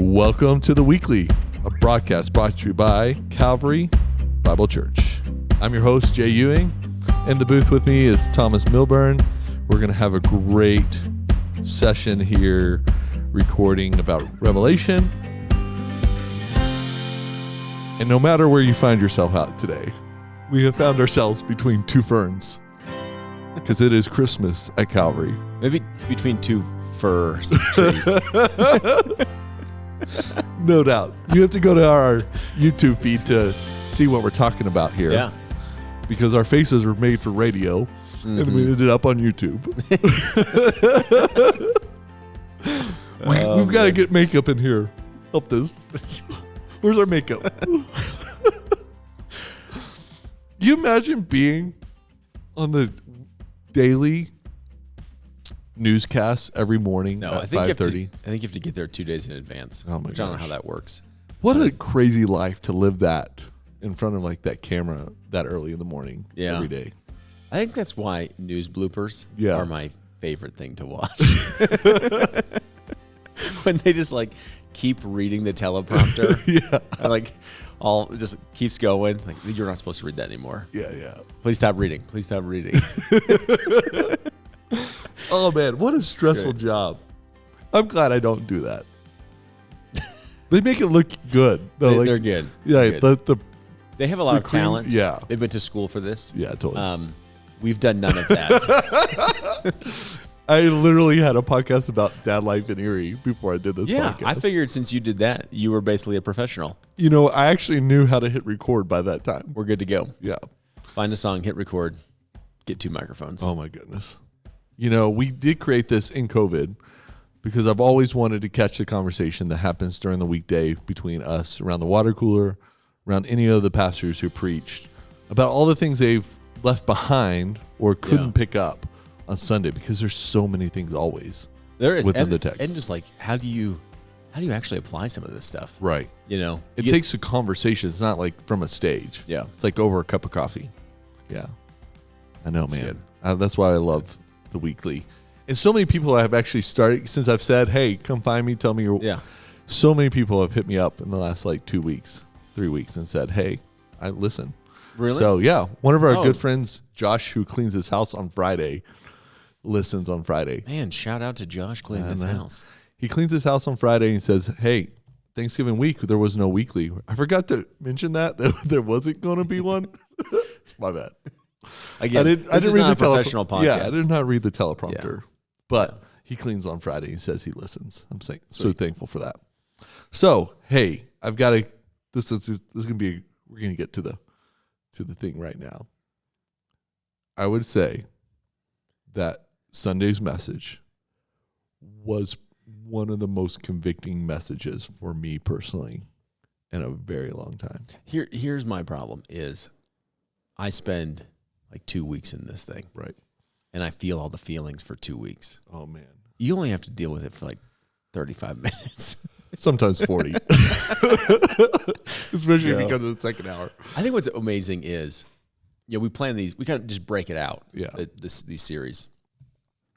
Welcome to The Weekly, a broadcast brought to you by Calvary Bible Church. I'm your host, Jay Ewing. In the booth with me is Thomas Milburn. We're going to have a great session here recording about Revelation. And no matter where you find yourself out today, we have found ourselves between two ferns because it is Christmas at Calvary. Maybe between two fir trees. No doubt. You have to go to our YouTube feed to see what we're talking about here. Yeah. Because our faces are made for radio, and we ended up on YouTube. We've got to get makeup in here. Help this. Where's our makeup? You imagine being on the daily newscasts every morning at 5:30? I think you have to get there 2 days in advance. Oh my which I don't know gosh. how that works. What a crazy life to live that in front of like that camera that early in the morning every day. I think that's why news bloopers are my favorite thing to watch. When they just like keep reading the teleprompter. And like all just keeps going. Like, you're not supposed to read that anymore. Yeah. Please stop reading. Please stop reading. Oh man, what a stressful job. I'm glad I don't do that. They make it look good. Though. They're good. Yeah, They're good. The They have a lot of talent. Yeah. They've been to school for this. Yeah, totally. We've done none of that. I literally had a podcast about dad life in Erie before I did this podcast. I figured since you did that, you were basically a professional. You know, I actually knew how to hit record by that time. We're good to go. Yeah. Find a song, hit record, get 2 microphones. Oh my goodness. You know, we did create this in COVID because I've always wanted to catch the conversation that happens during the weekday between us around the water cooler, around any of the pastors who preached about all the things they've left behind or couldn't pick up on Sunday, because there's so many things always there is within the text. And just like, how do you actually apply some of this stuff? Right. You know, It takes a conversation. It's not like from a stage. Yeah. It's like over a cup of coffee. Yeah. I know, That's man. That's why I love the weekly. And so many people have actually started, since I've said, hey, come find me, tell me your. Yeah. So many people have hit me up in the last like 2 weeks, 3 weeks and said, hey, I listen. Really? So yeah, one of our good friends, Josh, who cleans his house on Friday, listens on Friday. Man, shout out to Josh cleaning his house. He cleans his house on Friday and says, hey, Thanksgiving week, there was no weekly. I forgot to mention that there wasn't going to be one. It's my bad. Again, I didn't read the professional podcast. Yeah, I did not read the teleprompter, but he cleans on Friday and says he listens. I'm saying so thankful for that. So, hey, I've got to, this is going to be, we're going to get to the thing right now. I would say that Sunday's message was one of the most convicting messages for me personally in a very long time. Here's my problem is I spend like 2 weeks in this thing. Right. And I feel all the feelings for 2 weeks. Oh man. You only have to deal with it for like 35 minutes. Sometimes 40. Especially if you come to the second hour. I think what's amazing is, we plan these, we kind of just break it out. Yeah. These series,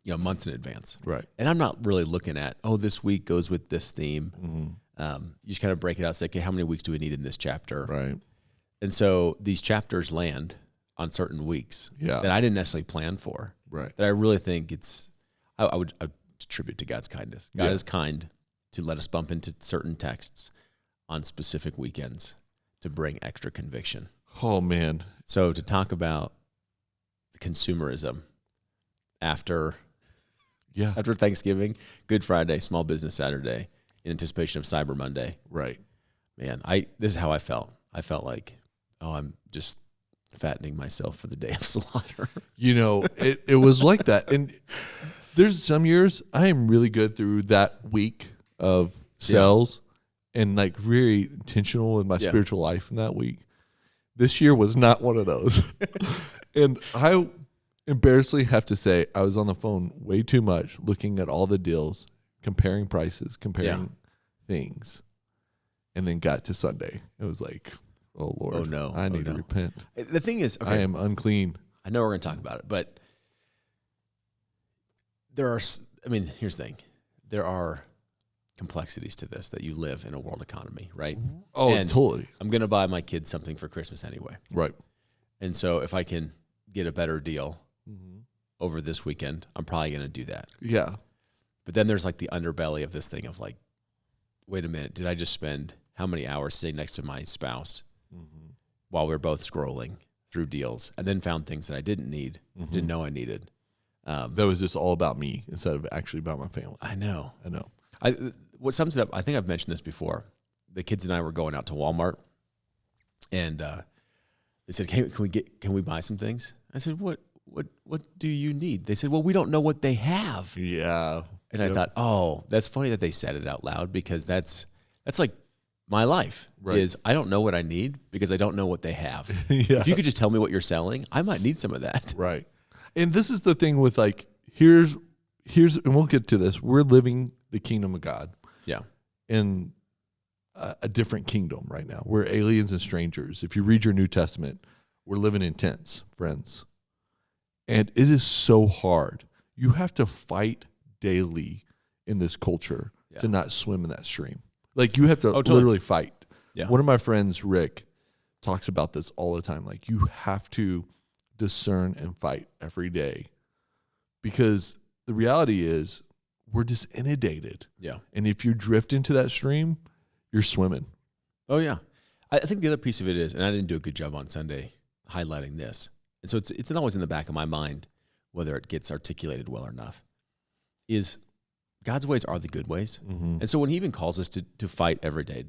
months in advance. Right. And I'm not really looking at, this week goes with this theme. Mm-hmm. You just kind of break it out. Say, okay, how many weeks do we need in this chapter? Right. And so these chapters land on certain weeks that I didn't necessarily plan for. Right. That I really think I would attribute to God's kindness. God is kind to let us bump into certain texts on specific weekends to bring extra conviction. Oh man. So to talk about consumerism after Thanksgiving, Good Friday, Small Business Saturday, in anticipation of Cyber Monday. Right. Man, this is how I felt. I felt like, I'm just fattening myself for the day of slaughter. It was like that. And there's some years I am really good through that week of sales and like very intentional in my spiritual life in that week. This year was not one of those. And I embarrassingly have to say I was on the phone way too much looking at all the deals, comparing prices, comparing things, and then got to Sunday. It was like, oh Lord, oh no, I need to repent. The thing is, I am unclean. I know we're going to talk about it, but here's the thing. There are complexities to this, that you live in a world economy, right? Oh, and totally. I'm going to buy my kids something for Christmas anyway. Right. And so if I can get a better deal over this weekend, I'm probably going to do that. Yeah. But then there's like the underbelly of this thing of like, wait a minute, did I just spend how many hours sitting next to my spouse while we were both scrolling through deals, and then found things that I didn't need, didn't know I needed. That was just all about me instead of actually about my family. I know. What sums it up, I think I've mentioned this before. The kids and I were going out to Walmart, and they said, can we buy some things? I said, what do you need? They said, well, we don't know what they have. Yeah. And I thought, oh, that's funny that they said it out loud, because that's like my life is I don't know what I need because I don't know what they have. If you could just tell me what you're selling, I might need some of that. Right. And this is the thing with like, here's, and we'll get to this. We're living the kingdom of God. Yeah. In a different kingdom right now. We're aliens and strangers. If you read your New Testament, we're living in tents, friends. And it is so hard. You have to fight daily in this culture to not swim in that stream. Like you have to literally fight. Yeah. One of my friends, Rick, talks about this all the time. Like you have to discern and fight every day, because the reality is we're just inundated. Yeah. And if you drift into that stream, you're swimming. Oh yeah. I think the other piece of it is, and I didn't do a good job on Sunday highlighting this, and so it's always in the back of my mind, whether it gets articulated well enough, is God's ways are the good ways. And so when he even calls us to fight every day,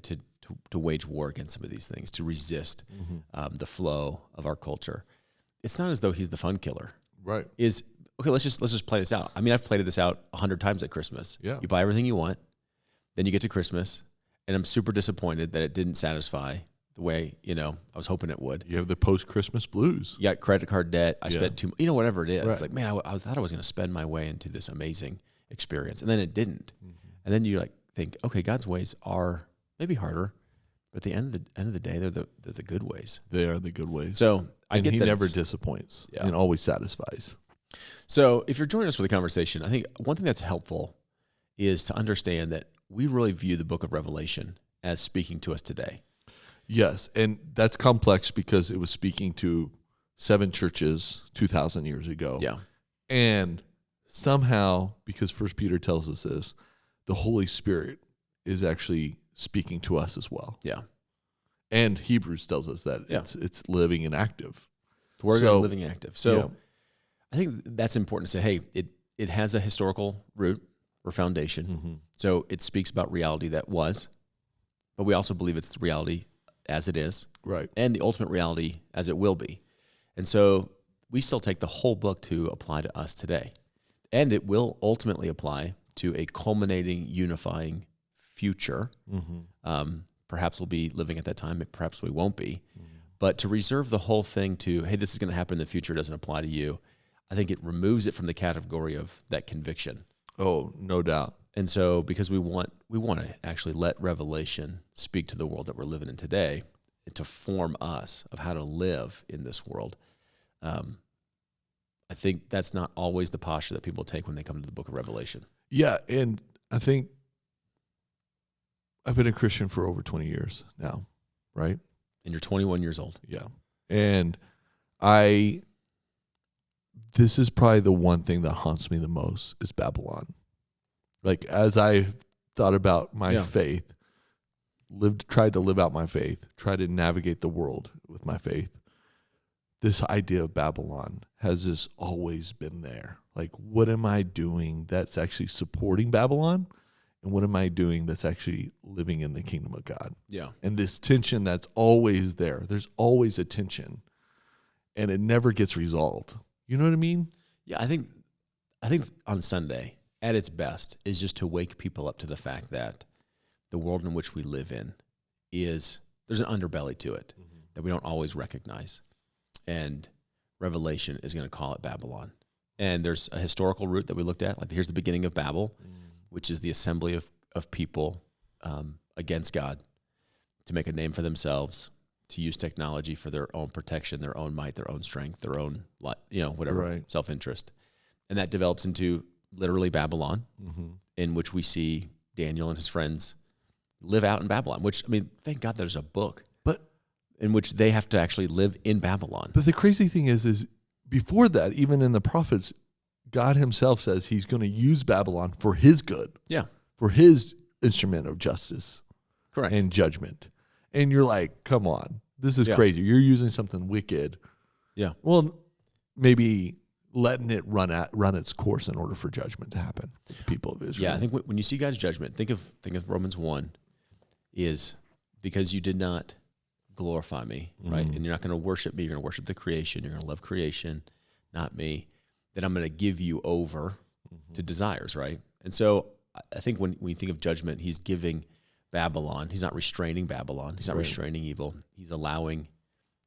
to wage war against some of these things, to resist the flow of our culture, it's not as though he's the fun killer. Right. Okay, let's just play this out. I mean, I've played this out 100 times at Christmas. Yeah. You buy everything you want, then you get to Christmas, and I'm super disappointed that it didn't satisfy the way, I was hoping it would. You have the post-Christmas blues. You got credit card debt. I spent too much, whatever it is. Right. Like, man, I thought I was going to spend my way into this amazing experience, and then it didn't. And then you think, okay, God's ways are maybe harder, but at the end of the day, they're the good ways. They are the good ways. So I get he that never disappoints and always satisfies. So if you're joining us for the conversation, I think one thing that's helpful is to understand that we really view the book of Revelation as speaking to us today. Yes, and that's complex because it was speaking to 7 churches 2,000 years ago. Yeah. And somehow, because First Peter tells us this, the Holy Spirit is actually speaking to us as well. Yeah. And Hebrews tells us that it's living and active. We're living and active. So I think that's important to say, hey, it has a historical root or foundation. So it speaks about reality that was, but we also believe it's the reality as it is. Right. And the ultimate reality as it will be. And so we still take the whole book to apply to us today. And it will ultimately apply to a culminating, unifying future. Perhaps we'll be living at that time, perhaps we won't be. But to reserve the whole thing to, hey, this is going to happen in the future, doesn't apply to you, I think it removes it from the category of that conviction. Oh, no doubt. And so because we want to actually let Revelation speak to the world that we're living in today, to form us of how to live in this world, I think that's not always the posture that people take when they come to the book of Revelation. Yeah, and I think I've been a Christian for over 20 years now, right? And you're 21 years old. Yeah. And this is probably the one thing that haunts me the most is Babylon. Like, as I thought about my faith, tried to live out my faith, tried to navigate the world with my faith, this idea of Babylon has just always been there. Like, what am I doing that's actually supporting Babylon? And what am I doing that's actually living in the kingdom of God? Yeah. And this tension that's always there. There's always a tension, and it never gets resolved. You know what I mean? Yeah, I think on Sunday, at its best, is just to wake people up to the fact that the world in which we live in there's an underbelly to it that we don't always recognize. And Revelation is going to call it Babylon. And there's a historical root that we looked at. Like, here's the beginning of Babel, which is the assembly of people against God to make a name for themselves, to use technology for their own protection, their own might, their own strength, their own, whatever, self-interest. And that develops into literally Babylon, in which we see Daniel and his friends live out in Babylon, which, I mean, thank God there's a book in which they have to actually live in Babylon. But the crazy thing is before that, even in the prophets, God himself says he's going to use Babylon for his good. Yeah. For his instrument of justice. Correct. And judgment. And you're like, come on, this is crazy. You're using something wicked. Yeah. Well, maybe letting it run its course in order for judgment to happen with the people of Israel. Yeah, I think when you see God's judgment, think of Romans 1, is because you did not glorify me, right? And you're not going to worship me. You're going to worship the creation. You're going to love creation, not me. Then I'm going to give you over to desires, right? And so I think when you think of judgment, he's giving Babylon. He's not restraining Babylon. He's not restraining evil. He's allowing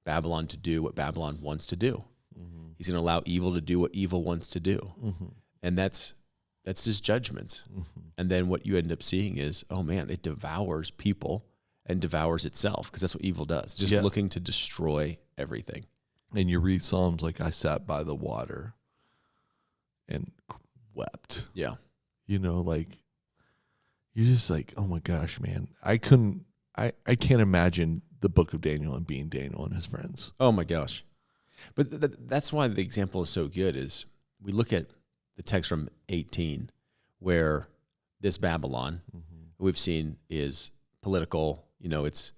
Babylon to do what Babylon wants to do. He's going to allow evil to do what evil wants to do. And that's his judgments. And then what you end up seeing is, oh man, it devours people and devours itself, because that's what evil does, just looking to destroy everything. And you read Psalms like, I sat by the water and wept. Yeah. You know, like, you're just like, oh my gosh, man. I can't imagine the book of Daniel and being Daniel and his friends. Oh my gosh. But that's why the example is so good, is we look at the text from 18, where this Babylon we've seen is political, you know, it's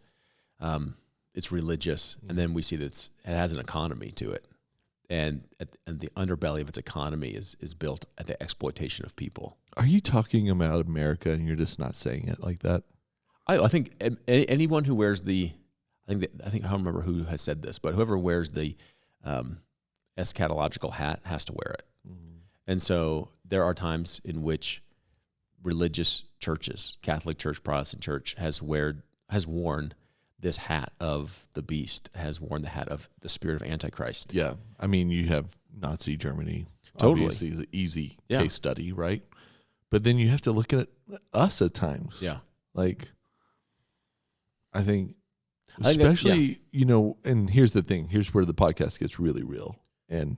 religious, and then we see that it has an economy to it. And the underbelly of its economy is built at the exploitation of people. Are you talking about America and you're just not saying it like that? I think anyone who wears I don't remember who has said this, but whoever wears the eschatological hat has to wear it. And so there are times in which religious churches, Catholic Church, Protestant Church, has worn this hat of the beast, has worn the hat of the spirit of Antichrist. Yeah. I mean, you have Nazi Germany. Totally. Obviously, is an easy case study, right? But then you have to look at us at times. Yeah. Like, I think especially, you know, and here's the thing. Here's where the podcast gets really real and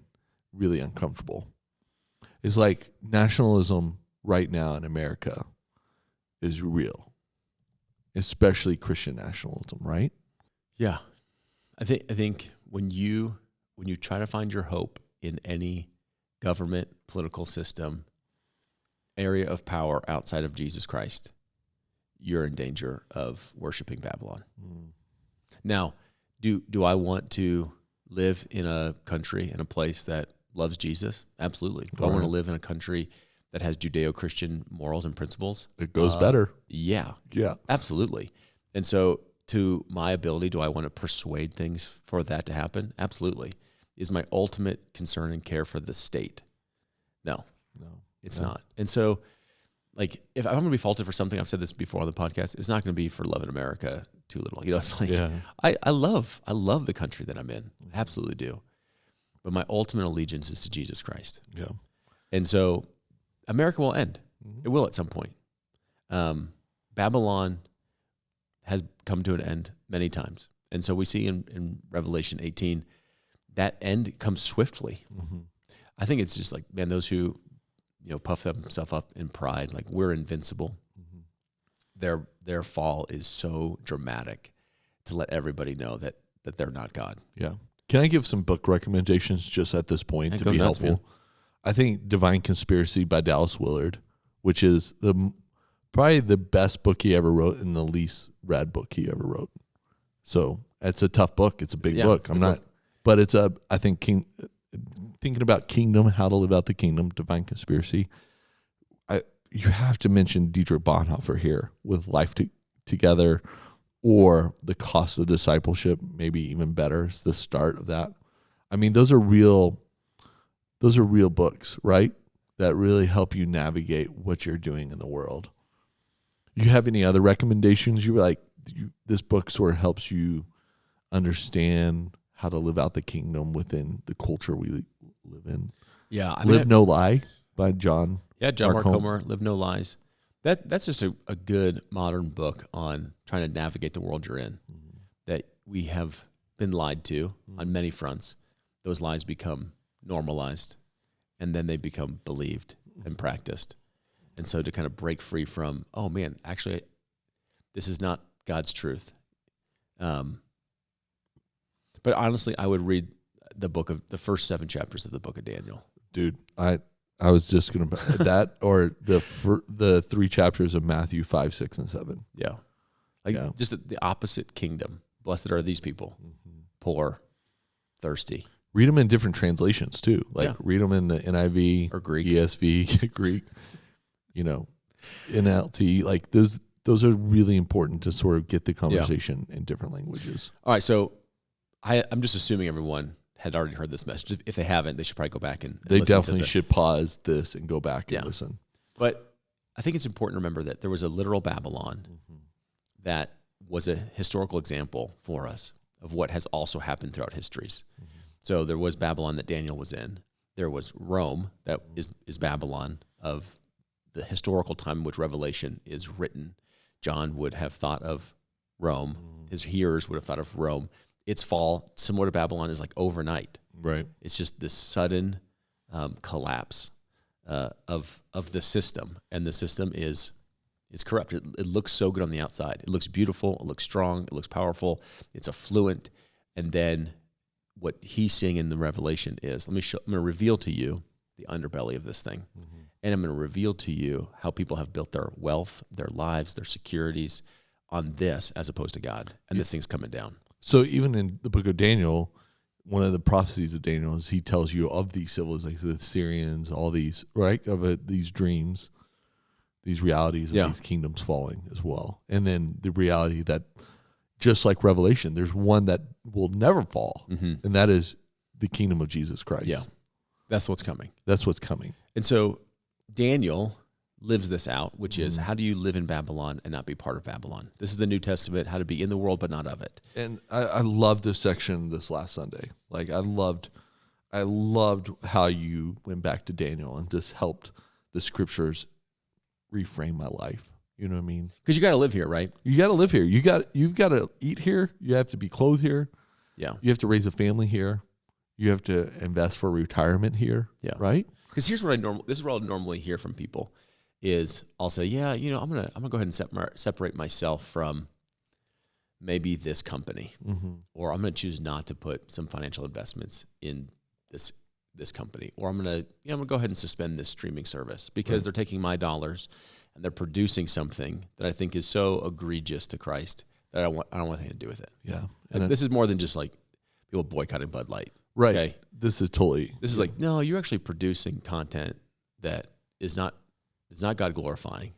really uncomfortable. It's like nationalism right now in America is real, especially Christian nationalism, right? Yeah. I think when you try to find your hope in any government, political system, area of power outside of Jesus Christ, you're in danger of worshiping Babylon. Now, do I want to live in a country, in a place that loves Jesus? Absolutely. Do I want to live in a country that has Judeo-Christian morals and principles? It goes better. Yeah. Yeah. Absolutely. And so to my ability, do I want to persuade things for that to happen? Absolutely. Is my ultimate concern and care for the state? No, it's not. And so, like, if I'm going to be faulted for something, I've said this before on the podcast, it's not going to be for loving America too little. You know, it's like, I love the country that I'm in. I absolutely do. But my ultimate allegiance is to Jesus Christ. Yeah. And so America will end. It will at some point. Babylon has come to an end many times. And so we see in Revelation 18, that end comes swiftly. I think it's just like, man, those who, you know, puff themselves up in pride, like we're invincible. Their fall is so dramatic to let everybody know that they're not God. Yeah. Can I give some book recommendations just at this point to be helpful? Man. I think Divine Conspiracy by Dallas Willard, which is probably the best book he ever wrote and the least read book he ever wrote. So it's a tough book. It's a big book. But it's I think thinking about kingdom, how to live out the kingdom, Divine Conspiracy. You have to mention Dietrich Bonhoeffer here with Life Together, or The Cost of Discipleship, maybe even better. It's the start of that. I mean, those are real books, right? That really help you navigate what you're doing in the world. You have any other recommendations? This book sort of helps you understand how to live out the kingdom within the culture we live in. Yeah. Live No Lie by John. Yeah, John Mark Comer, Live No Lies. That's just a good modern book on trying to navigate the world you're in. That we have been lied to on many fronts. Those lies become normalized, and then they become believed and practiced. And so to kind of break free from, oh man, actually, this is not God's truth. But honestly, I would read the first 7 chapters of the book of Daniel. Dude, I was just gonna that or the 3 chapters of Matthew 5, 6, and 7. Yeah, just the opposite kingdom. Blessed are these people, poor, thirsty. Read them in different translations too. Read them in the NIV or Greek, ESV, Greek. NLT. Like those are really important to sort of get the conversation in different languages. All right, so I'm just assuming everyone had already heard this message. If they haven't, they should probably go back and they listen definitely should pause this and go back and listen. But I think it's important to remember that there was a literal Babylon that was a historical example for us of what has also happened throughout histories. So there was Babylon that Daniel was in. There was Rome that is Babylon of the historical time in which Revelation is written. John would have thought of Rome. His hearers would have thought of Rome. Its fall, similar to Babylon, is like overnight. Right. It's just this sudden collapse of the system, and the system is corrupt. It looks so good on the outside. It looks beautiful. It looks strong. It looks powerful. It's affluent. And then what he's seeing in the Revelation is, I'm going to reveal to you the underbelly of this thing. And I'm going to reveal to you how people have built their wealth, their lives, their securities on this as opposed to God. And this thing's coming down. So even in the book of Daniel, one of the prophecies of Daniel is he tells you of these civilizations, the Syrians, all these, right, of these dreams, these realities of these kingdoms falling as well. And then the reality that just like Revelation, there's one that will never fall, and that is the kingdom of Jesus Christ. Yeah, that's what's coming. That's what's coming. And so Daniel lives this out, which is how do you live in Babylon and not be part of Babylon? This is the New Testament, how to be in the world but not of it. And I loved this section this last Sunday. Like I loved how you went back to Daniel and just helped the scriptures reframe my life. You know what I mean? Because you got to live here, right? You got to live here. You've got to eat here. You have to be clothed here. Yeah. You have to raise a family here. You have to invest for retirement here. Yeah. Right? Because here's what this is what I normally hear from people is I'll say, yeah, I'm gonna go ahead and separate myself from maybe this company, or I'm gonna choose not to put some financial investments in this company, or I'm gonna go ahead and suspend this streaming service because they're taking my dollars and they're producing something that I think is so egregious to Christ that I don't want anything to do with it. Yeah, and this is more than just like people boycotting Bud Light. Right. Okay? This is like, no, you're actually producing content that is not God glorifying,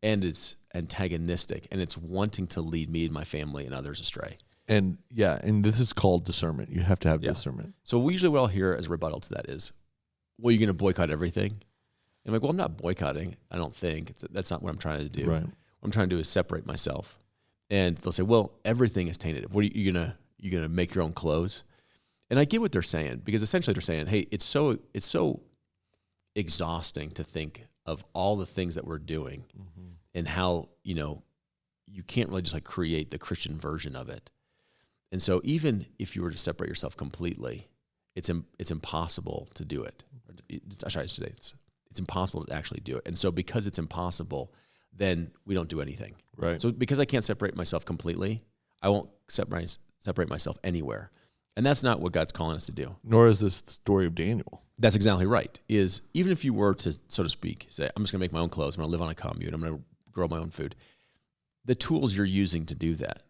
and it's antagonistic, and it's wanting to lead me and my family and others astray. And this is called discernment. You have to have discernment. So we usually what I'll hear as a rebuttal to that is, well, you're going to boycott everything? And I'm like, well, I'm not boycotting. I don't think. That's not what I'm trying to do. Right. What I'm trying to do is separate myself. And they'll say, well, everything is tainted. What are you gonna make your own clothes? And I get what they're saying, because essentially they're saying, hey, it's so exhausting to think of all the things that we're doing and how, you can't really just like create the Christian version of it. And so even if you were to separate yourself completely, it's impossible to do it. It's impossible to actually do it. And so because it's impossible, then we don't do anything. Right. So because I can't separate myself completely, I won't separate myself anywhere. And that's not what God's calling us to do. Nor is this the story of Daniel. That's exactly right. Is even if you were to, so to speak, say, I'm just going to make my own clothes, I'm going to live on a commune, I'm going to grow my own food, the tools you're using to do that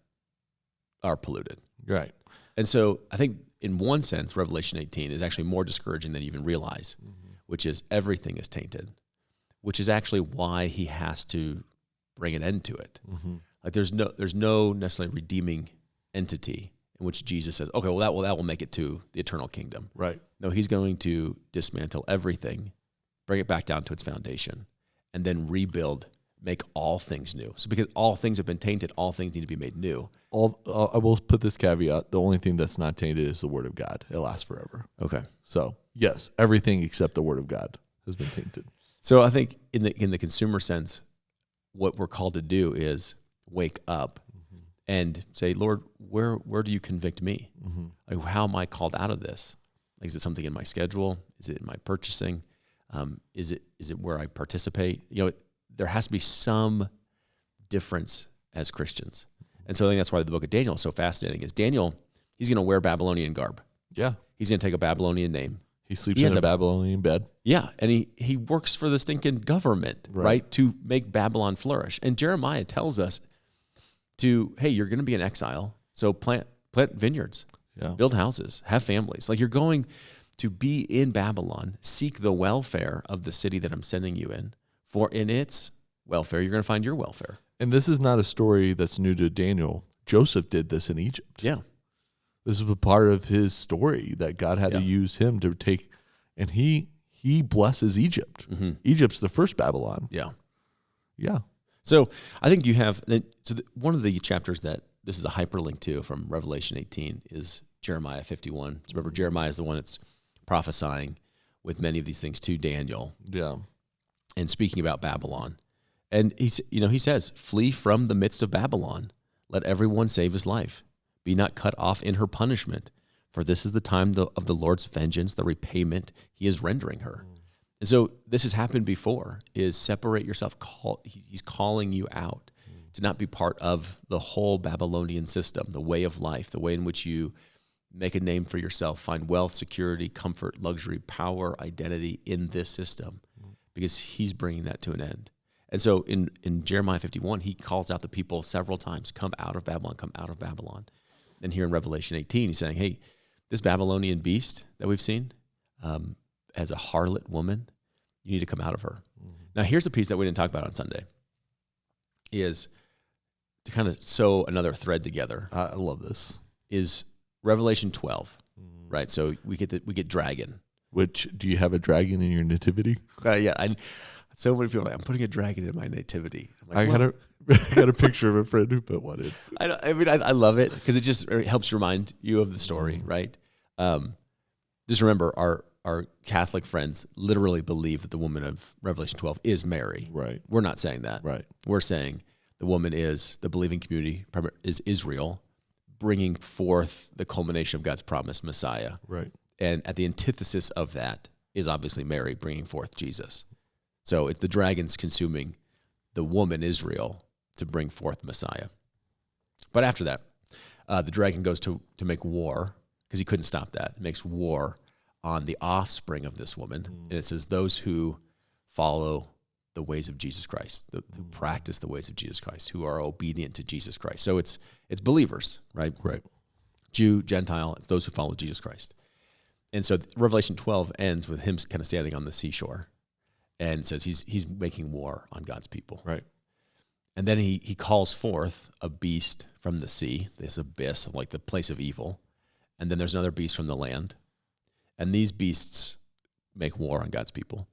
are polluted. Right. And so I think in one sense, Revelation 18 is actually more discouraging than you even realize, which is everything is tainted, which is actually why he has to bring an end to it. Like there's no necessarily redeeming entity in which Jesus says, okay, well that will make it to the eternal kingdom. Right. No, he's going to dismantle everything, bring it back down to its foundation, and then rebuild, make all things new. So because all things have been tainted, all things need to be made new. I will put this caveat: the only thing that's not tainted is the Word of God. It lasts forever. Okay. So yes, everything except the Word of God has been tainted. So I think in the consumer sense, what we're called to do is wake up and say, Lord, where do you convict me? Like, how am I called out of this? Like, is it something in my schedule? Is it in my purchasing? Is it where I participate? There has to be some difference as Christians. And so I think that's why the book of Daniel is so fascinating. Is Daniel, he's going to wear Babylonian garb. Yeah. He's going to take a Babylonian name. He sleeps in a Babylonian bed. Yeah, and he works for the stinking government, right, to make Babylon flourish. And Jeremiah tells us hey, you're going to be in exile, so plant vineyards, build houses, have families. Like, you're going to be in Babylon, seek the welfare of the city that I'm sending you in. For in its welfare, you're going to find your welfare. And this is not a story that's new to Daniel. Joseph did this in Egypt. Yeah. This is a part of his story that God had to use him to take, and he blesses Egypt. Mm-hmm. Egypt's the first Babylon. Yeah. Yeah. So I think you have, one of the chapters that this is a hyperlink to from Revelation 18 is Jeremiah 51. So remember, Jeremiah is the one that's prophesying with many of these things to Daniel. Yeah. And speaking about Babylon. And he says, flee from the midst of Babylon. Let everyone save his life. Be not cut off in her punishment, for this is the time of the Lord's vengeance, the repayment he is rendering her. And so this has happened before, is separate yourself. He's calling you out to not be part of the whole Babylonian system, the way of life, the way in which you make a name for yourself, find wealth, security, comfort, luxury, power, identity in this system, because he's bringing that to an end. And so in Jeremiah 51, he calls out the people several times, come out of Babylon, come out of Babylon. And here in Revelation 18, he's saying, hey, this Babylonian beast that we've seen as a harlot woman, you need to come out of her. Mm-hmm. Now, here's a piece that we didn't talk about on Sunday, is to kind of sew another thread together. I love this. Is Revelation 12, right? So we get dragon. Which, do you have a dragon in your nativity? Yeah, so many people are like, I'm putting a dragon in my nativity. I got a picture of a friend who put one in. I love it because it just helps remind you of the story, right? Just remember, our Catholic friends literally believe that the woman of Revelation 12 is Mary. Right. We're not saying that. Right. We're saying the woman is, the believing community is Israel, bringing forth the culmination of God's promised Messiah. Right. And at the antithesis of that is obviously Mary bringing forth Jesus. So it's the dragon's consuming the woman Israel to bring forth Messiah. But after that, the dragon goes to make war, because he couldn't stop that. It makes war on the offspring of this woman. And it says those who follow the ways of Jesus Christ, who practice the ways of Jesus Christ, who are obedient to Jesus Christ. So it's believers, right? Right. Jew, Gentile, it's those who follow Jesus Christ. And so Revelation 12 ends with him kind of standing on the seashore and says he's making war on God's people. Right. And then he calls forth a beast from the sea, this abyss of like the place of evil. And then there's another beast from the land. And these beasts make war on God's people.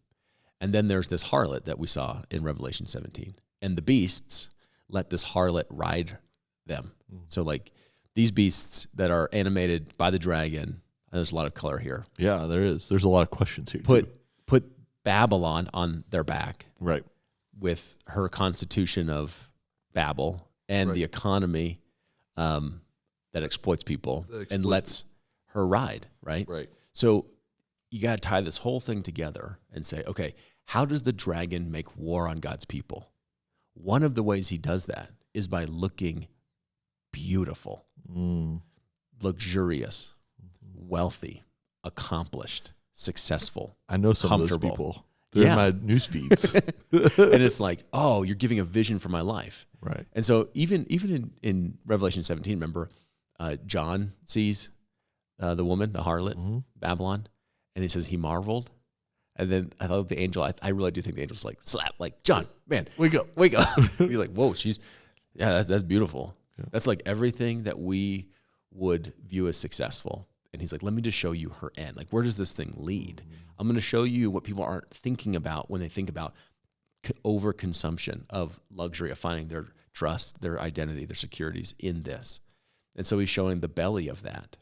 And then there's this harlot that we saw in Revelation 17. And the beasts let this harlot ride them. So like these beasts that are animated by the dragon, and there's a lot of color here. Yeah, there is. There's a lot of questions here. Put Babylon on their back. Right. With her constitution of Babel and the economy that exploits people and lets her ride, right? Right. So you got to tie this whole thing together and say, okay, how does the dragon make war on God's people? One of the ways he does that is by looking beautiful, luxurious, wealthy, accomplished, successful. I know some of those people. They're in my news feeds. And it's like, oh, you're giving a vision for my life. Right. And so even in Revelation 17, remember, John sees the woman, the harlot, Babylon, and he says he marveled. And then I thought the angel, I really do think the angel's like, slap, like, John, man, wake up. He's like, whoa, that's beautiful. Yeah. That's like everything that we would view as successful. And he's like, let me just show you her end. Like, where does this thing lead? I'm going to show you what people aren't thinking about when they think about overconsumption of luxury, of finding their trust, their identity, their securities in this. And so he's showing the belly of that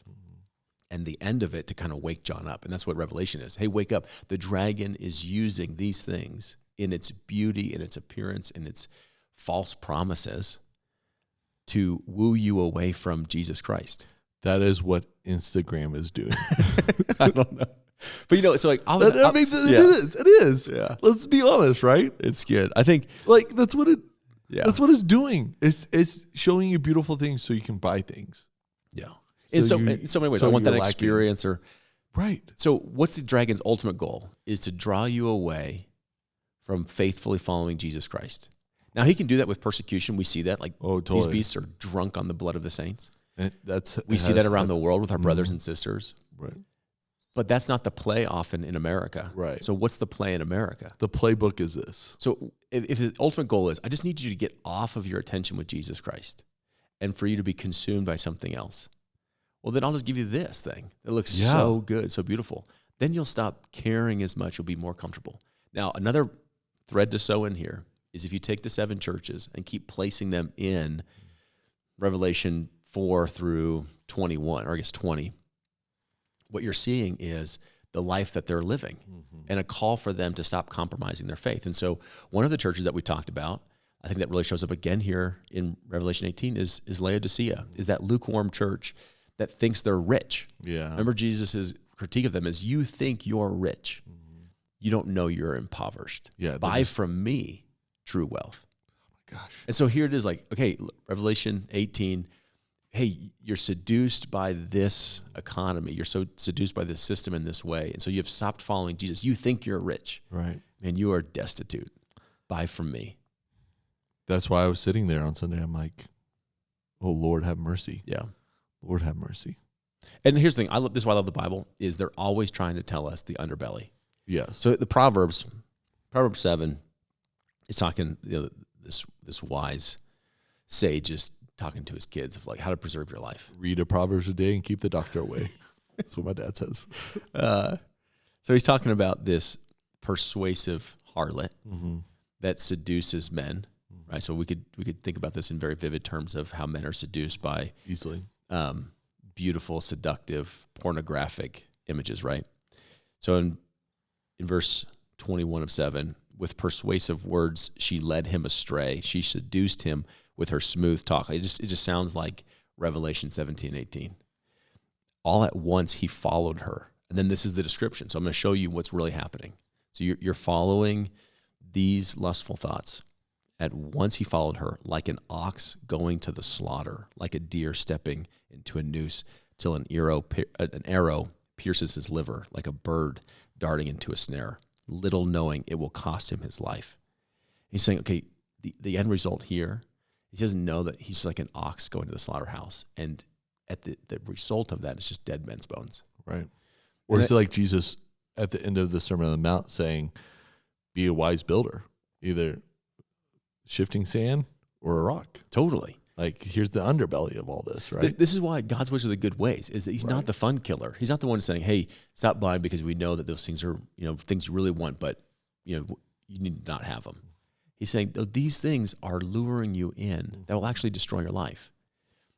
and the end of it to kind of wake John up. And that's what Revelation is. Hey, wake up. The dragon is using these things in its beauty, in its appearance, in its false promises to woo you away from Jesus Christ. That is what Instagram is doing. I don't know. But so like, it is. Yeah. Let's be honest, right? It's good. I think Like that's what that's it's doing. It's showing you beautiful things so you can buy things. Yeah. In so many ways, I want that experience Right. So what's the dragon's ultimate goal is to draw you away from faithfully following Jesus Christ. Now he can do that with persecution. We see that Totally. These beasts are drunk on the blood of the saints. We see has that around the world with our brothers and sisters. Right. But that's not the play often in America. Right. So what's the play in America? The playbook is this. So if the ultimate goal is, I just need you to get off of your attention with Jesus Christ and for you to be consumed by something else. Well, then I'll just give you this thing. It looks so good, so beautiful. Then you'll stop caring as much. You'll be more comfortable. Now, another thread to sew in here is if you take the 7 churches and keep placing them in Revelation 4 through 21, or I guess 20, what you're seeing is the life that they're living and a call for them to stop compromising their faith. And so one of the churches that we talked about, I think that really shows up again here in Revelation 18 is Laodicea, is that lukewarm church that thinks they're rich. Yeah. Remember Jesus' critique of them is, you think you're rich. You don't know you're impoverished. Yeah. Buy from me true wealth. Oh my gosh. And so here it is like, okay, Revelation 18, hey, you're seduced by this economy. You're so seduced by this system in this way. And so you've stopped following Jesus. You think you're rich. Right. Man, you are destitute. Buy from me. That's why I was sitting there on Sunday. I'm like, oh, Lord, have mercy. Yeah. Lord, have mercy. And here's the thing. This is why I love the Bible, is they're always trying to tell us the underbelly. Yes. So the Proverbs 7, is talking, this wise sage is talking to his kids of like how to preserve your life. Read a Proverbs a day and keep the doctor away. That's what my dad says. So he's talking about this persuasive harlot that seduces men, right? So we could think about this in very vivid terms of how men are seduced by Easily. Beautiful, seductive, pornographic images, right? So in verse 21 of 7, with persuasive words, she led him astray. She seduced him with her smooth talk. It just sounds like Revelation 17:18. All at once he followed her. And then this is the description. So I'm going to show you what's really happening. So you're following these lustful thoughts. At once he followed her like an ox going to the slaughter, like a deer stepping into a noose, till an arrow pierces his liver, like a bird darting into a snare, little knowing it will cost him his life. He's saying, okay, the end result here, he doesn't know that he's like an ox going to the slaughterhouse. And at the result of that is just dead men's bones. Right. Or is it like Jesus at the end of the Sermon on the Mount saying, be a wise builder, either shifting sand or a rock? Totally. Like, here's the underbelly of all this, right? This is why God's ways are the good ways, is that he's not the fun killer. He's not the one saying, hey, stop buying because we know that those things are, things you really want, but, you need to not have them. He's saying, these things are luring you in that will actually destroy your life,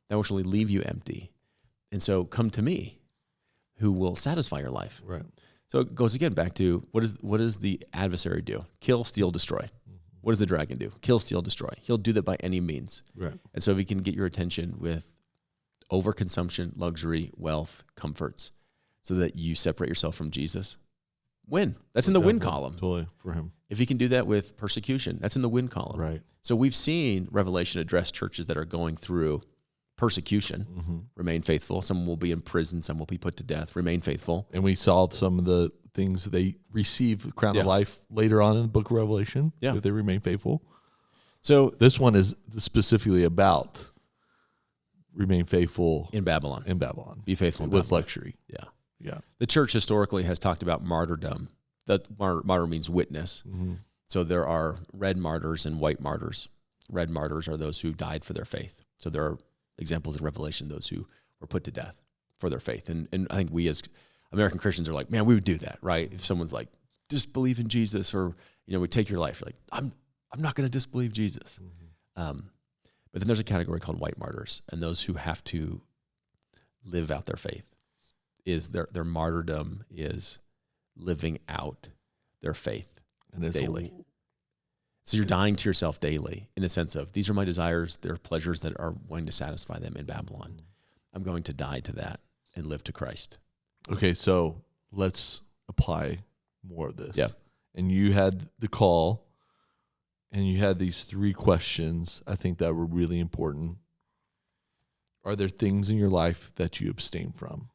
that will actually leave you empty. And so come to me, who will satisfy your life. Right. So it goes again back to what does the adversary do? Kill, steal, destroy. What does the dragon do? Kill, steal, destroy. He'll do that by any means. Right. And so if he can get your attention with overconsumption, luxury, wealth, comforts, so that you separate yourself from Jesus, win. That's in the win column. Totally, for him. If he can do that with persecution, that's in the win column. Right. So we've seen Revelation address churches that are going through persecution, remain faithful. Some will be in prison, some will be put to death, remain faithful. And we saw some of the things they receive crown of life later on in the book of Revelation, if they remain faithful. So this one is specifically about remain faithful in Babylon. Be faithful in with Babylon. luxury. Yeah. The church historically has talked about martyrdom. That martyr means witness. So there are red martyrs and white martyrs. Red martyrs are those who died for their faith. So there are examples in Revelation, those who were put to death for their faith. And I think we as American Christians are like, man, we would do that, right? If someone's like, disbelieve in Jesus, or, we take your life, you're like, I'm not going to disbelieve Jesus. But then there's a category called white martyrs, and those who have to live out their faith. Is their martyrdom is living out their faith daily. So you're dying to yourself daily in the sense of, these are my desires, they're pleasures that are wanting to satisfy them in Babylon. I'm going to die to that and live to Christ. Okay, so let's apply more of this. Yeah. And you had the call, and you had these 3 questions, I think, that were really important. Are there things in your life that you abstain from,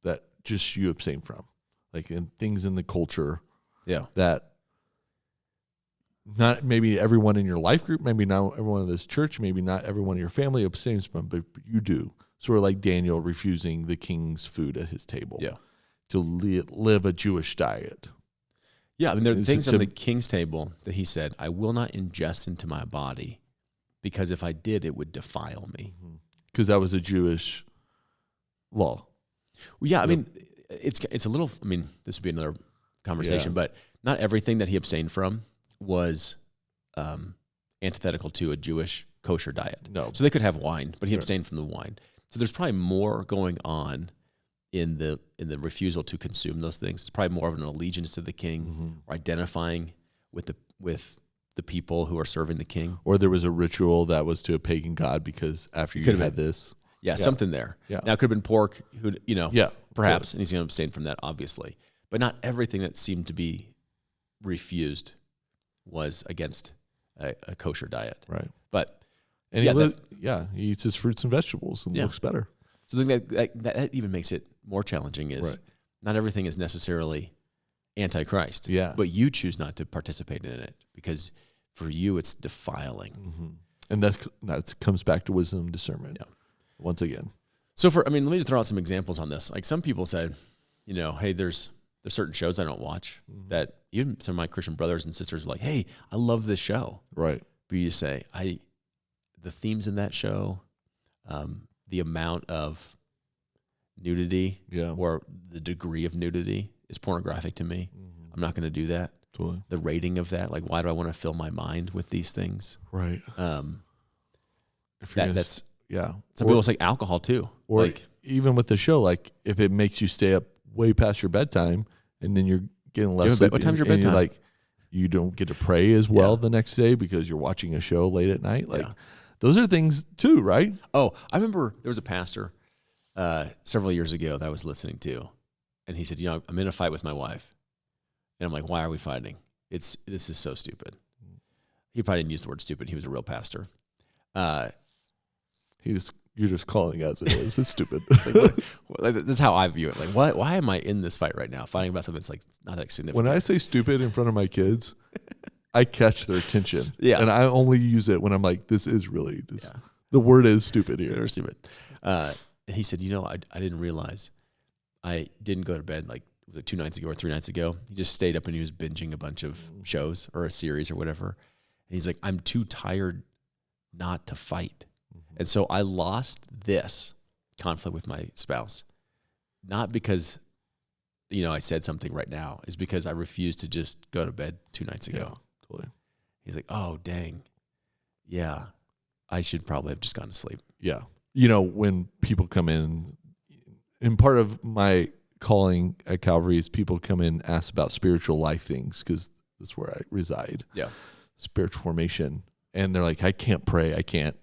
that just you abstain from? Like things in the culture that not maybe everyone in your life group, maybe not everyone in this church, maybe not everyone in your family abstains from, but you do. Sort of like Daniel refusing the king's food at his table to live a Jewish diet. Yeah, I mean, there are things on the king's table that he said, I will not ingest into my body, because if I did, it would defile me. Because that was a Jewish law. Well, yeah, I mean, it's a little, I mean, this would be another conversation, but not everything that he abstained from was antithetical to a Jewish kosher diet. No. So they could have wine, but he abstained from the wine. So there's probably more going on in the refusal to consume those things. It's probably more of an allegiance to the king, or identifying with the people who are serving the king. Or there was a ritual that was to a pagan god, because after you had this. Yeah, something there. Yeah. Now it could have been pork, perhaps, Yeah. and he's going to abstain from that, obviously. But not everything that seemed to be refused was against a kosher diet. Right. But and he eats his fruits and vegetables and looks better. So I think that even makes it more challenging is not everything is necessarily anti-Christ. Yeah. But you choose not to participate in it because for you it's defiling. Mm-hmm. And that comes back to wisdom and discernment. Yeah. Once again. So let me just throw out some examples on this. Like some people said, hey, there's certain shows I don't watch that even some of my Christian brothers and sisters are like, hey, I love this show. Right. But you say, the themes in that show, the amount of nudity or the degree of nudity is pornographic to me. Mm-hmm. I'm not going to do that. Totally. The rating of that, like, why do I want to fill my mind with these things? Right. That's yeah. Some people say alcohol too. Or like, even with the show, like if it makes you stay up way past your bedtime and then you're getting less sleep. What time's your bedtime? Like you don't get to pray as well the next day because you're watching a show late at night. Like those are things too, right? Oh, I remember there was a pastor several years ago that I was listening to, and he said, I'm in a fight with my wife. And I'm like, why are we fighting? This is so stupid. He probably didn't use the word stupid. He was a real pastor. You're just calling it as it is. It's stupid. It's like, that's how I view it. Like, why am I in this fight right now? Fighting about something that's like not that significant. When I say stupid in front of my kids, I catch their attention. Yeah. And I only use it when I'm like, this is really this. Yeah. The word is stupid here. They're stupid. And he said, I didn't realize I didn't go to bed like, was it 2 nights ago or 3 nights ago? He just stayed up and he was binging a bunch of shows or a series or whatever. And he's like, I'm too tired not to fight. Mm-hmm. And so I lost this conflict with my spouse, not because, I said something right now, is because I refused to just go to bed 2 nights ago. Yeah, totally. He's like, oh, dang. Yeah, I should probably have just gone to sleep. Yeah. When people come in, and part of my calling at Calvary is people come in and ask about spiritual life things because that's where I reside. Yeah. Spiritual formation. And they're like, I can't pray. I can't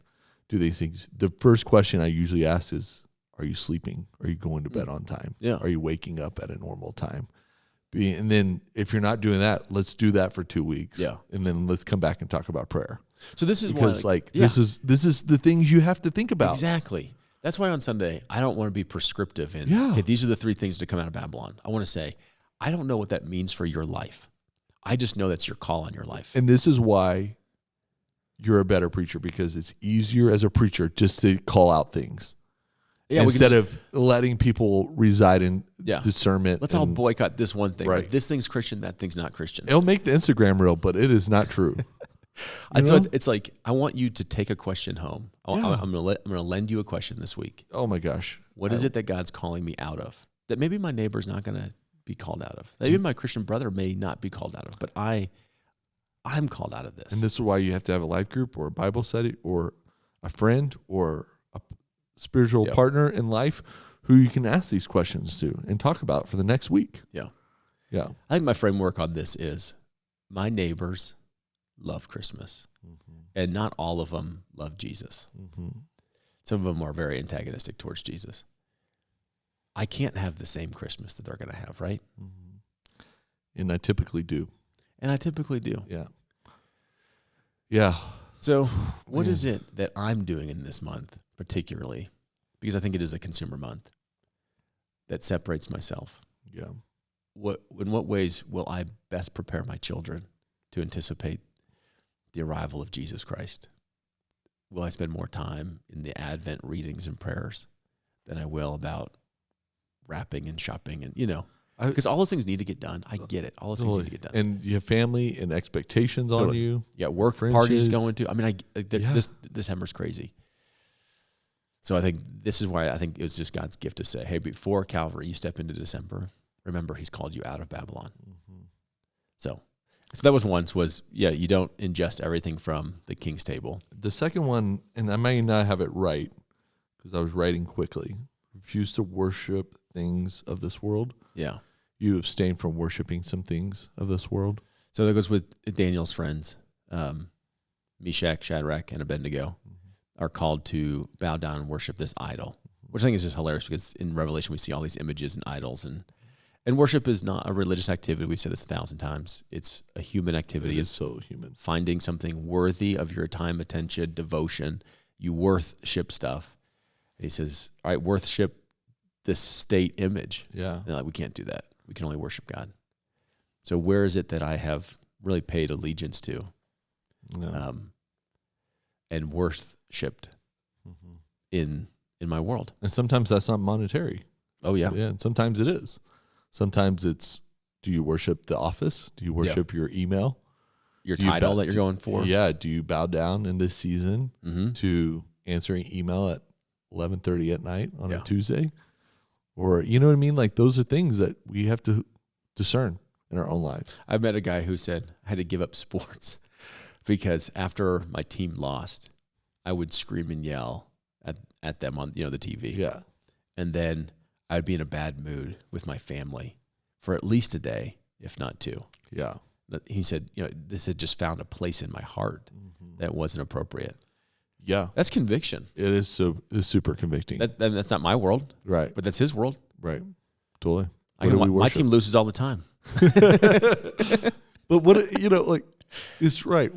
do these things. The first question I usually ask is, are you sleeping? Are you going to bed on time? Yeah. Are you waking up at a normal time? And then if you're not doing that, let's do that for 2 weeks. Yeah. And then let's come back and talk about prayer. So this is because this is the things you have to think about. Exactly. That's why on Sunday, I don't want to be prescriptive in, okay, these are the 3 things to come out of Babylon. I want to say, I don't know what that means for your life. I just know that's your call on your life. And this is why you're a better preacher, because it's easier as a preacher just to call out things. Yeah, instead of letting people reside in discernment. Let's all boycott this one thing. Right. Like, this thing's Christian, that thing's not Christian. It'll make the Instagram reel, but it is not true. So it's like, I want you to take a question home. I'm going to lend you a question this week. Oh my gosh. What is it that God's calling me out of? That maybe my neighbor's not going to be called out of. That even my Christian brother may not be called out of, but I'm called out of this. And this is why you have to have a life group or a Bible study or a friend or a spiritual partner in life who you can ask these questions to and talk about for the next week. Yeah. Yeah. I think my framework on this is my neighbors love Christmas, and not all of them love Jesus. Mm-hmm. Some of them are very antagonistic towards Jesus. I can't have the same Christmas that they're going to have, right? Mm-hmm. And I typically do. Yeah. Yeah. So what is it that I'm doing in this month, particularly, because I think it is a consumer month, that separates myself? Yeah. In what ways will I best prepare my children to anticipate the arrival of Jesus Christ? Will I spend more time in the Advent readings and prayers than I will about wrapping and shopping and, because all those things need to get done. I get it. All those things need to get done. And you have family and expectations on you. Yeah, work parties going to. I mean, this December's crazy. So I think this is why I think it was just God's gift to say, hey, before Calvary, you step into December, remember he's called you out of Babylon. Mm-hmm. So that was once you don't ingest everything from the king's table. The second one, and I may not have it right because I was writing quickly, refuse to worship things of this world. Yeah. You abstain from worshiping some things of this world. So that goes with Daniel's friends, Meshach, Shadrach, and Abednego, are called to bow down and worship this idol, which I think is just hilarious because in Revelation we see all these images and idols, and worship is not a religious activity. We've said this 1,000 times. It's a human activity. It's so human. Finding something worthy of your time, attention, devotion. You worship stuff. And he says, all right, worship this state image. Yeah. And we can't do that. We can only worship God. So where is it that I have really paid allegiance to? No. And worshipped in my world. And sometimes that's not monetary. Oh, yeah. Yeah, and sometimes it is. Sometimes it's, do you worship the office? Do you worship your email? Your title that you're going for? Yeah. Do you bow down in this season to answering email at 11:30 at night on a Tuesday? Or, you know what I mean? Like, those are things that we have to discern in our own lives. I met a guy who said I had to give up sports because after my team lost, I would scream and yell at them on the TV. Yeah. And then I'd be in a bad mood with my family for at least a day, if not two. Yeah. But he said, this had just found a place in my heart that wasn't appropriate. Yeah. That's conviction. It is it's super convicting. That's not my world. Right. But that's his world. Right. Totally. My team loses all the time. But it's right.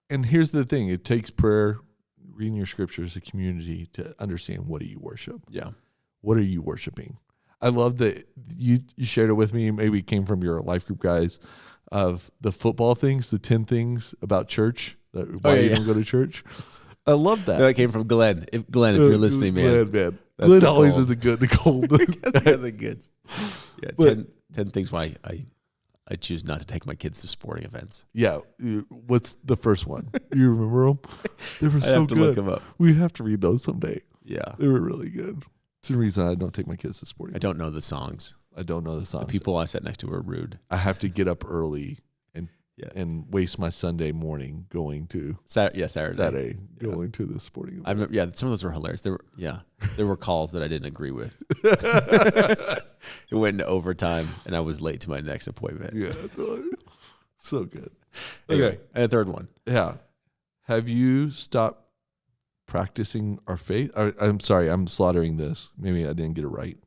And here's the thing. It takes prayer, reading your scriptures, a community to understand, what do you worship? Yeah. What are you worshiping? I love that you shared it with me. Maybe it came from your life group guys, of the football things, the 10 things about church, why you don't go to church. I love that. That came from Glenn. If you're listening, man. Glenn always is the good, the cold. the goods. Yeah, 10 things why I choose not to take my kids to sporting events. Yeah. What's the first one? You remember them? They were so have to good. look them up. We have to read those someday. Yeah. They were really good. It's the reason I don't take my kids to sporting events. I don't know the songs. I don't know the songs. The people I sat next to were rude. I have to get up early and waste my Sunday morning going to Saturday going to the sporting event. I remember, some of those were hilarious. There were calls that I didn't agree with. It went into overtime, and I was late to my next appointment. Yeah, so good. Anyway, Okay, and a third one. Yeah, have you stopped practicing our faith? I'm sorry, I'm slaughtering this. Maybe I didn't get it right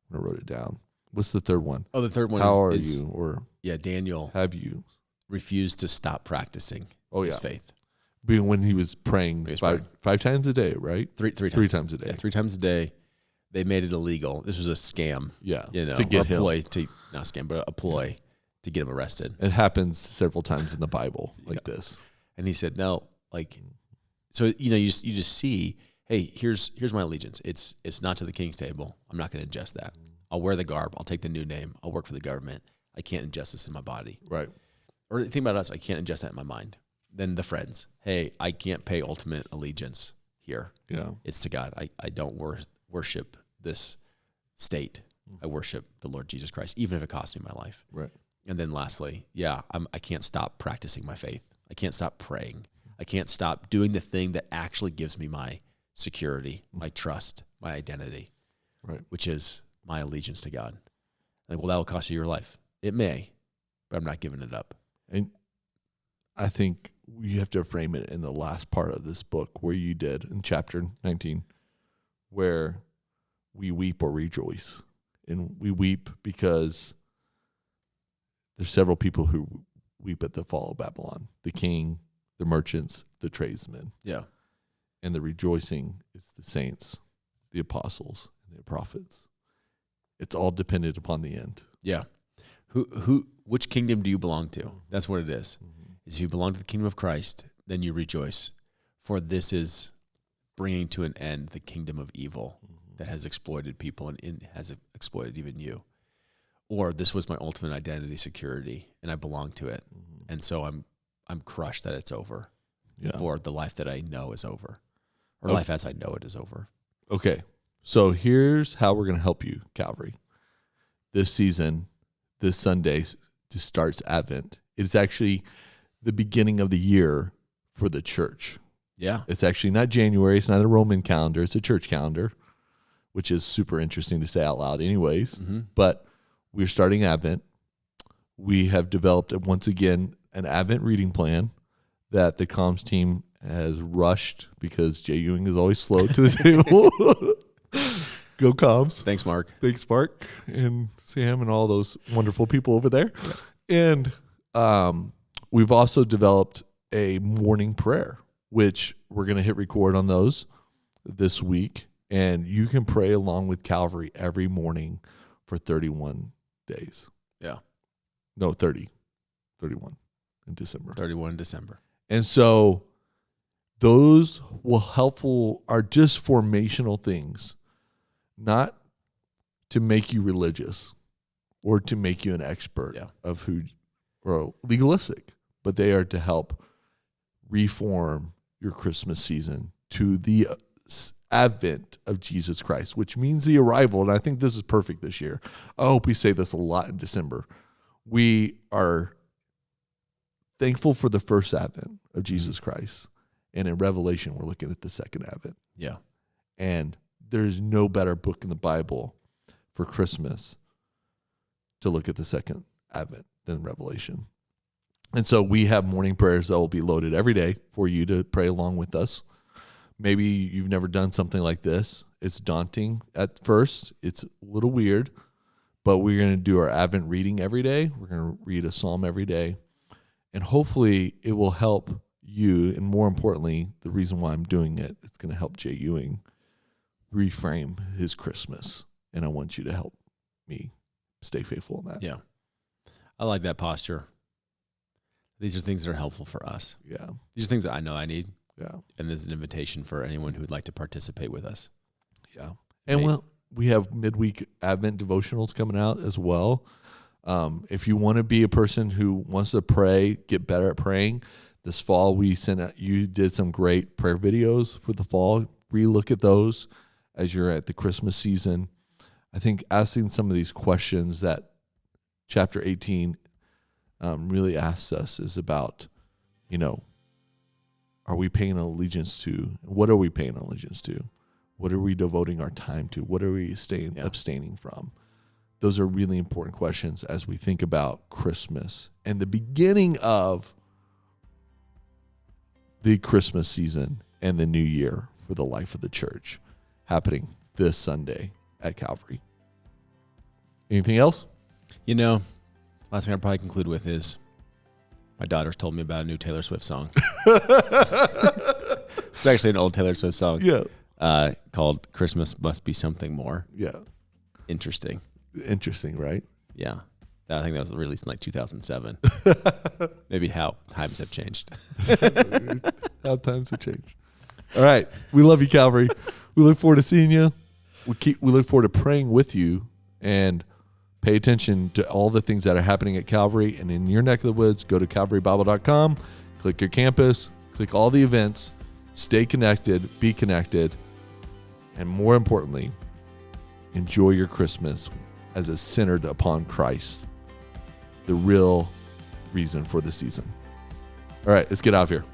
when I wrote it down. What's the third one? Oh, the third one. How are you? Or Daniel. Have you refused to stop practicing his faith? When he was praying five times a day, right? Three times a day. Yeah, 3 times a day. They made it illegal. This was a scam. Yeah, to get him. Not a scam, but a ploy to get him arrested. It happens several times in the Bible like this. And he said, no, so you just see, hey, here's my allegiance. It's not to the king's table. I'm not going to ingest that. I'll wear the garb. I'll take the new name. I'll work for the government. I can't ingest this in my body. Right. Or think about us. I can't ingest that in my mind. Then the friends. Hey, I can't pay ultimate allegiance here. Yeah. It's to God. I don't worship this state. I worship the Lord Jesus Christ, even if it costs me my life. Right. And then lastly, I can't stop practicing my faith. I can't stop praying. I can't stop doing the thing that actually gives me my security, my trust, my identity, right? Which is my allegiance to God. That will cost you your life. It may, but I'm not giving it up. And I think you have to frame it in the last part of this book where you did in chapter 19, where we weep or rejoice. And we weep because there's several people who weep at the fall of Babylon: the king, the merchants, the tradesmen. Yeah. And the rejoicing is the saints, the apostles, and the prophets. It's all dependent upon the end. Yeah. Which kingdom do you belong to? That's what it is. Mm-hmm. If you belong to the kingdom of Christ, then you rejoice. For this is bringing to an end the kingdom of evil that has exploited people and has exploited even you. Or this was my ultimate identity security, and I belong to it. Mm-hmm. And so I'm crushed that it's over. Yeah. For the life that I know is over. Or life as I know it is over. Okay. So here's how we're going to help you, Calvary. This season, this Sunday starts Advent. It's actually the beginning of the year for the church. Yeah. It's actually not January. It's not a Roman calendar. It's a church calendar, which is super interesting to say out loud anyways. Mm-hmm. But we're starting Advent. We have developed, once again, an Advent reading plan that the comms team has rushed because Jay Ewing is always slow to the table. Go comms. Thanks, Mark. Thanks, Mark, and Sam, and all those wonderful people over there. Yeah. And we've also developed a morning prayer, which we're going to hit record on those this week. And you can pray along with Calvary every morning for 31 days. Yeah. No, 30. 31 in December. 31 in December. And so those are just formational things, not to make you religious or to make you an expert of who, or legalistic, but they are to help reform your Christmas season to the advent of Jesus Christ, which means the arrival. And I think this is perfect this year. I hope we say this a lot in December. We are thankful for the first advent of Jesus Christ. And in Revelation, we're looking at the second advent. Yeah. And there's no better book in the Bible for Christmas to look at the second advent than Revelation. And so we have morning prayers that will be loaded every day for you to pray along with us. Maybe you've never done something like this. It's daunting at first. It's a little weird, but we're going to do our Advent reading every day. We're going to read a psalm every day. And hopefully it will help you. And more importantly, the reason why I'm doing it, it's going to help Jay Ewing reframe his Christmas. And I want you to help me stay faithful in that. Yeah. I like that posture. These are things that are helpful for us. Yeah. These are things that I know I need. Yeah. And this is an invitation for anyone who would like to participate with us. Yeah. And we have midweek Advent devotionals coming out as well. If you want to be a person who wants to pray, get better at praying, this fall you did some great prayer videos for the fall. Relook at those as you're at the Christmas season. I think asking some of these questions that chapter 18 really asks us is about, are we paying allegiance to? What are we paying allegiance to? What are we devoting our time to? What are we abstaining from? Those are really important questions as we think about Christmas and the beginning of the Christmas season and the new year for the life of the church happening this Sunday at Calvary. Anything else? Last thing I'll probably conclude with is my daughter's told me about a new Taylor Swift song. It's actually an old Taylor Swift song. Yeah. Called Christmas Must Be Something More. Yeah. Interesting, right? Yeah. I think that was released in 2007. Maybe how times have changed. How times have changed. All right. We love you, Calvary. We look forward to seeing you. We look forward to praying with you, and pay attention to all the things that are happening at Calvary. And in your neck of the woods, go to calvarybible.com, click your campus, click all the events, stay connected, be connected, and more importantly, enjoy your Christmas as it's centered upon Christ, the real reason for the season. All right, let's get out of here.